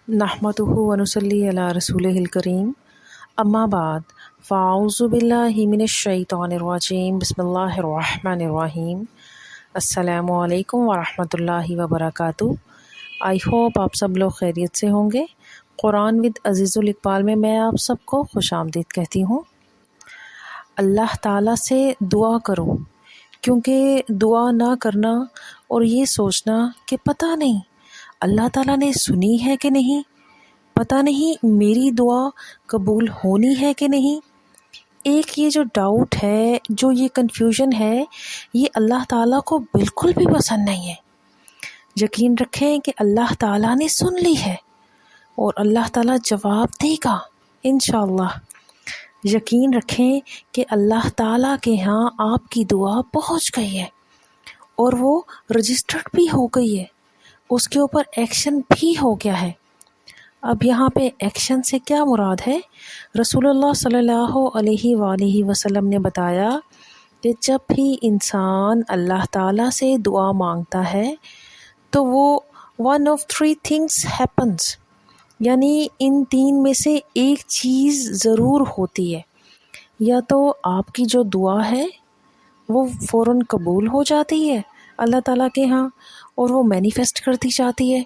नहमदुहु व नुसल्ली अला रसूलिहिल करीम अम्मा बाद फ़ाऊज़ु बिल्लाहि मिनश शैतानिर रजीम बिस्मिल्लाहिर रहमानिर रहीम अस्सलामु अलैकुम व रहमतुल्लाहि व बरकातुहू। आई होप आप सब लोग खैरियत से होंगे। कुरान विद अज़ीज़ुल इक़बाल में मैं आप सबको खुशामदीद कहती हूँ। अल्लाह ताला से दुआ करो, क्योंकि दुआ ना करना और ये सोचना कि पता नहीं अल्लाह ताला ने सुनी है कि नहीं, पता नहीं मेरी दुआ कबूल होनी है कि नहीं, एक ये जो डाउट है, जो ये कन्फ्यूजन है, ये अल्लाह ताला को बिल्कुल भी पसंद नहीं है। यकीन रखें कि अल्लाह ताला ने सुन ली है और अल्लाह ताला जवाब देगा इंशाअल्लाह। यकीन रखें कि अल्लाह ताला के यहाँ आपकी दुआ पहुँच गई है और वो रजिस्टर्ड भी हो गई है, उसके ऊपर एक्शन भी हो गया है। अब यहाँ पे एक्शन से क्या मुराद है? रसूलुल्लाह सल्लल्लाहु अलैहि वसल्लम ने बताया कि जब भी इंसान अल्लाह ताला से दुआ मांगता है तो वो one of three things happens, यानी इन तीन में से एक चीज़ ज़रूर होती है। या तो आपकी जो दुआ है वो फ़ौरन कबूल हो जाती है अल्लाह ताला के यहाँ और वो मैनिफेस्ट करती जाती है,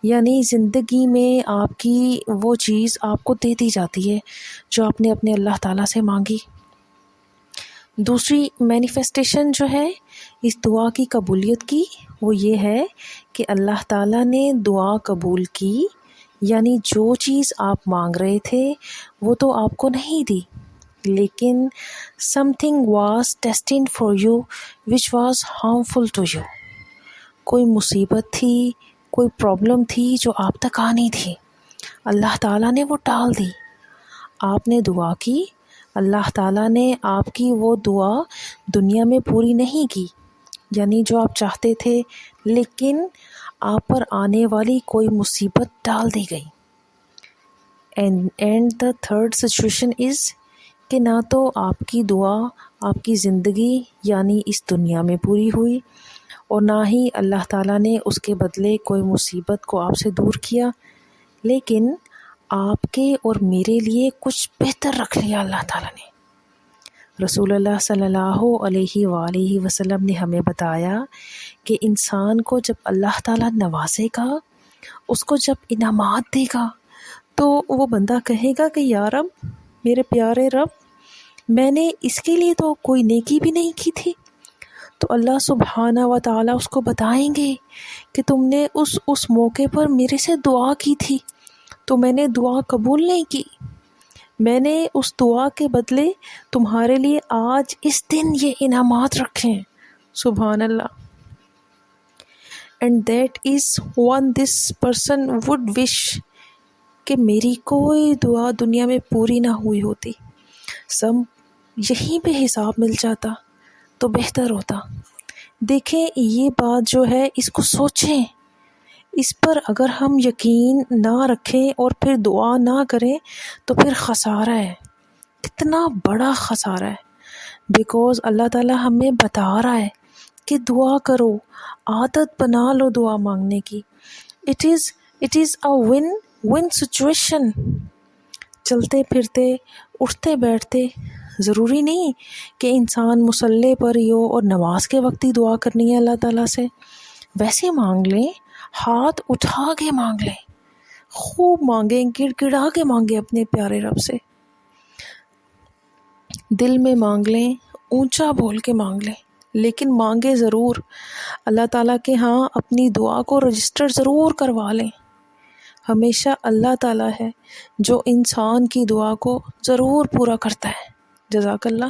यानी ज़िंदगी में आपकी वो चीज़ आपको दे दी जाती है जो आपने अपने अल्लाह ताला से मांगी। दूसरी मैनिफेस्टेशन जो है इस दुआ की कबूलियत की, वो ये है कि अल्लाह ताला ने दुआ कबूल की, यानी जो चीज़ आप मांग रहे थे वो तो आपको नहीं दी, लेकिन something was destined for you which was harmful to you. कोई मुसीबत थी, कोई प्रॉब्लम थी जो आप तक आनी थी, अल्लाह ताला ने वो टाल दी। आपने दुआ की, अल्लाह ताला ने आपकी वो दुआ दुनिया में पूरी नहीं की, यानी जो आप चाहते थे, लेकिन आप पर आने वाली कोई मुसीबत टाल दी गई। And the third situation is कि ना तो आपकी दुआ आपकी ज़िंदगी यानी इस दुनिया में पूरी हुई और ना ही अल्लाह ताला ने उसके बदले कोई मुसीबत को आपसे दूर किया, लेकिन आपके और मेरे लिए कुछ बेहतर रख लिया अल्लाह ताला ने। रसूलुल्लाह सल्लल्लाहु अलैहि वसल्लम ने हमें बताया कि इंसान को जब अल्लाह ताला नवाजेगा, उसको जब इनामात देगा, तो वो बंदा कहेगा कि या रब, मेरे प्यारे रब, मैंने इसके लिए तो कोई नेकी भी नहीं की थी। तो अल्लाह सुब्हाना व ताला उसको बताएंगे कि तुमने उस मौके पर मेरे से दुआ की थी, तो मैंने दुआ कबूल नहीं की, मैंने उस दुआ के बदले तुम्हारे लिए आज इस दिन ये इनामात रखे हैं। सुभान अल्लाह। And that is one this person would wish कि मेरी कोई दुआ दुनिया में पूरी ना हुई होती, सब यहीं पे हिसाब मिल जाता तो बेहतर होता। देखें, ये बात जो है इसको सोचें, इस पर अगर हम यकीन ना रखें और फिर दुआ ना करें तो फिर ख़सारा है, कितना बड़ा ख़सारा है। बिकॉज़ अल्लाह ताला हमें बता रहा है कि दुआ करो, आदत बना लो दुआ मांगने की। It is a win win situation. चलते फिरते, उठते बैठते, ज़रूरी नहीं कि इंसान मुसल्ले पर ही हो और नमाज के वक्त ही दुआ करनी है अल्लाह ताला से। वैसे मांग लें, हाथ उठा के मांग लें, खूब मांगें, गिड़गिड़ा के मांगें अपने प्यारे रब से, दिल में मांग लें, ऊंचा बोल के मांग लें, लेकिन मांगे ज़रूर। अल्लाह ताला के यहाँ अपनी दुआ को रजिस्टर ज़रूर करवा लें। हमेशा अल्लाह ताला है जो इंसान की दुआ को ज़रूर पूरा करता है। जज़ाकल्लाह।